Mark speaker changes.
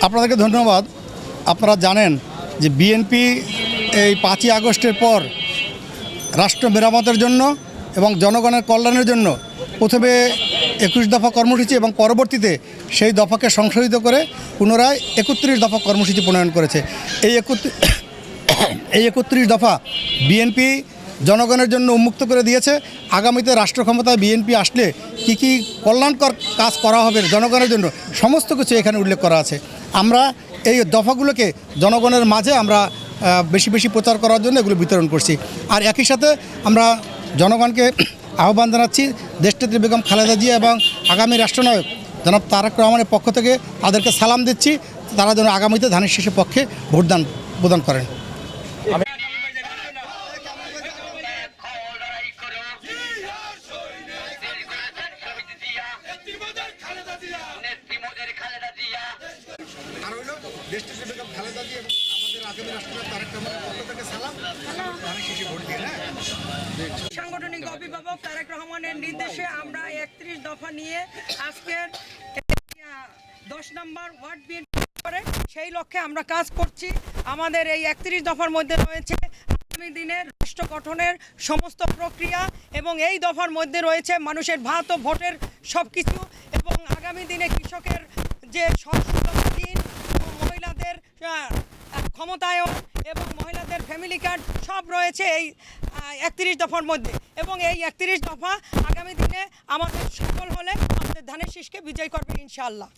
Speaker 1: আপনাদেরকে ধন্যবাদ। আপনারা জানেন যে বিএনপি এই 5ই আগস্টের পর রাষ্ট্র মেরামতের জন্য এবং জনগণের কল্যাণের জন্য প্রথমে 21 দফা কর্মসূচি এবং পরবর্তীতে সেই দফাকে সংশোধিত করে পুনরায় 31 দফা কর্মসূচি প্রণয়ন করেছে। এই 31 দফা বিএনপি জনগণের জন্য উন্মুক্ত করে দিয়েছে। আগামীতে রাষ্ট্র ক্ষমতায় বিএনপি আসলে কী কল্যাণকর কাজ করা হবে জনগণের জন্য সমস্ত কিছু এখানে উল্লেখ করা আছে। আমরা এই দফাগুলোকে জনগণের মাঝে আমরা বেশি বেশি প্রচার করার জন্য এগুলো বিতরণ করছি। আর একই সাথে আমরা জনগণকে আহ্বান জানাচ্ছি, দেশনেত্রী বেগম খালেদা জিয়া এবং আগামী রাষ্ট্রনায়ক জনাব তারেক রহমানের পক্ষ থেকে তাদেরকে সালাম দিচ্ছি, তারা যেন আগামীতে ধানের শীষের পক্ষে ভোটদান প্রদান করেন।
Speaker 2: সাংগঠনিক অভিভাবক তারেক রহমানের নির্দেশে আমরা 31 দফা নিয়ে আজকের 10 নম্বর ওয়ার্ড বিএনপি করে সেই লক্ষ্যে আমরা কাজ করছি। আমাদের এই 31 দফার মধ্যে রয়েছে আগামী দিনের রাষ্ট্র গঠনের সমস্ত প্রক্রিয়া এবং এই দফার মধ্যে রয়েছে মানুষের ভাত ও ভোটের সব কিছু এবং আগামী দিনে কৃষকের যে সহযোগিতাধীন মহিলাদের ক্ষমতায়ন এবং মহিলাদের ফ্যামিলি কার্ড সব রয়েছে এই 31 দফার মধ্যে এবং এই 31 দফা আগামী দিনে আমাদের সফল হলে আমাদের ধানের শীষকে বিজয় করবে ইনশাআল্লাহ।